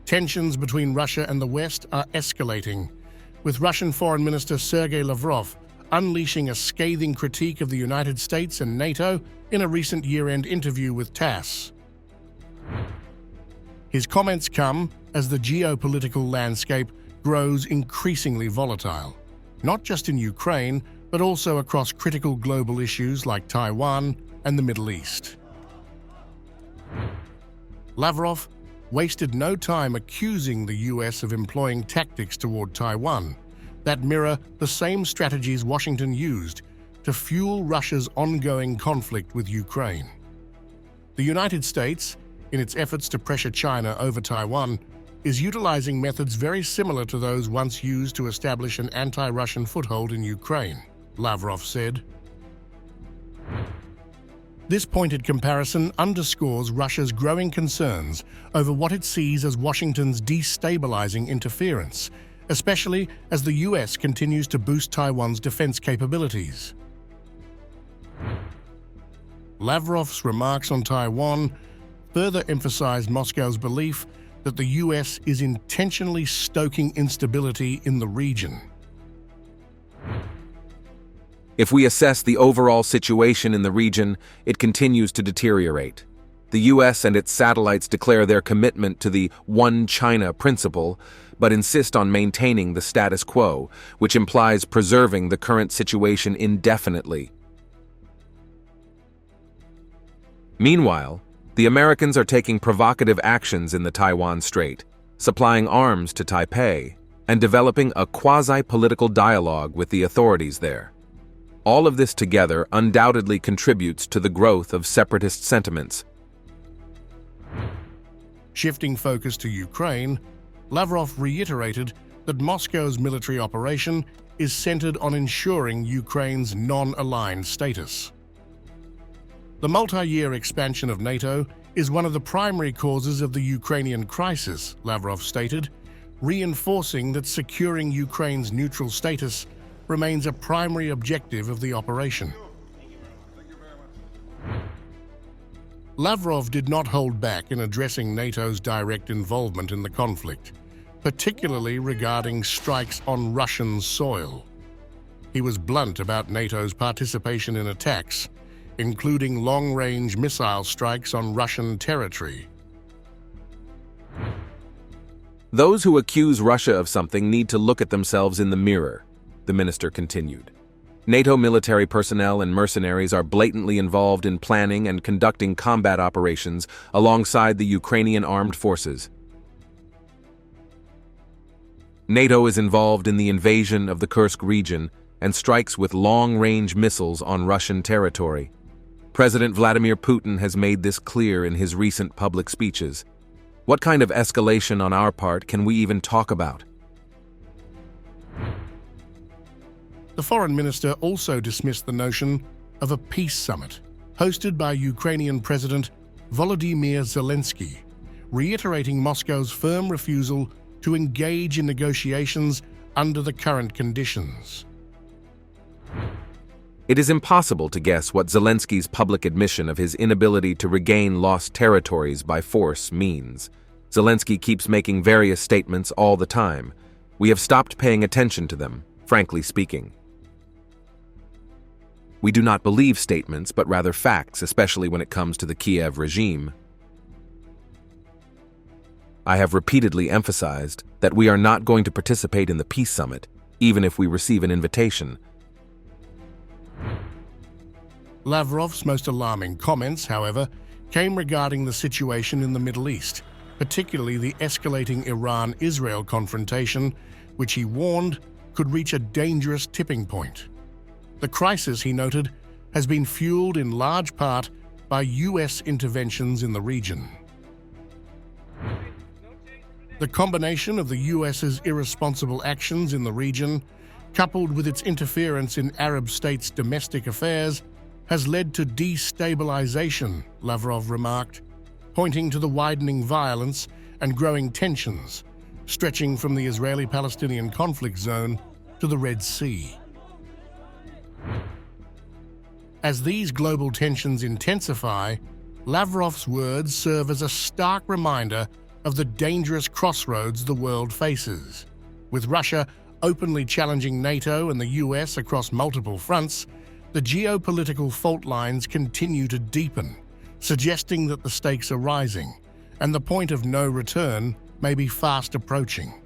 Tensions between Russia and the West are escalating, with Russian Foreign Minister Sergey Lavrov unleashing a scathing critique of the United States and NATO in a recent year-end interview with TASS. His comments come as the geopolitical landscape grows increasingly volatile, not just in Ukraine, but also across critical global issues like Taiwan and the Middle East. Lavrov wasted no time accusing the US of employing tactics toward Taiwan that mirror the same strategies Washington used to fuel Russia's ongoing conflict with Ukraine. The United States, in its efforts to pressure China over Taiwan, is utilizing methods very similar to those once used to establish an anti-Russian foothold in Ukraine, Lavrov said. This pointed comparison underscores Russia's growing concerns over what it sees as Washington's destabilizing interference, especially as the US continues to boost Taiwan's defense capabilities. Lavrov's remarks on Taiwan further emphasized Moscow's belief that the US is intentionally stoking instability in the region. If we assess the overall situation in the region, it continues to deteriorate. The US and its satellites declare their commitment to the One China principle, but insist on maintaining the status quo, which implies preserving the current situation indefinitely. Meanwhile, the Americans are taking provocative actions in the Taiwan Strait, supplying arms to Taipei, and developing a quasi-political dialogue with the authorities there. All of this together undoubtedly contributes to the growth of separatist sentiments. Shifting focus to Ukraine, Lavrov reiterated that Moscow's military operation is centered on ensuring Ukraine's non-aligned status. The multi-year expansion of NATO is one of the primary causes of the Ukrainian crisis, Lavrov stated, reinforcing that securing Ukraine's neutral status remains a primary objective of the operation. Lavrov did not hold back in addressing NATO's direct involvement in the conflict, particularly regarding strikes on Russian soil. He was blunt about NATO's participation in attacks, including long-range missile strikes on Russian territory. Those who accuse Russia of something need to look at themselves in the mirror, the minister continued. NATO military personnel and mercenaries are blatantly involved in planning and conducting combat operations alongside the Ukrainian armed forces. NATO is involved in the invasion of the Kursk region and strikes with long-range missiles on Russian territory. President Vladimir Putin has made this clear in his recent public speeches. What kind of escalation on our part can we even talk about? The foreign minister also dismissed the notion of a peace summit hosted by Ukrainian President Volodymyr Zelensky, reiterating Moscow's firm refusal to engage in negotiations under the current conditions. It is impossible to guess what Zelensky's public admission of his inability to regain lost territories by force means. Zelensky keeps making various statements all the time. We have stopped paying attention to them, frankly speaking. We do not believe statements, but rather facts, especially when it comes to the Kyiv regime. I have repeatedly emphasized that we are not going to participate in the peace summit, even if we receive an invitation. Lavrov's most alarming comments, however, came regarding the situation in the Middle East, particularly the escalating Iran-Israel confrontation, which he warned could reach a dangerous tipping point. The crisis, he noted, has been fueled in large part by US interventions in the region. The combination of the US's irresponsible actions in the region, coupled with its interference in Arab states' domestic affairs, has led to destabilization, Lavrov remarked, pointing to the widening violence and growing tensions, stretching from the Israeli-Palestinian conflict zone to the Red Sea. As these global tensions intensify, Lavrov's words serve as a stark reminder of the dangerous crossroads the world faces. With Russia openly challenging NATO and the US across multiple fronts, the geopolitical fault lines continue to deepen, suggesting that the stakes are rising, and the point of no return may be fast approaching.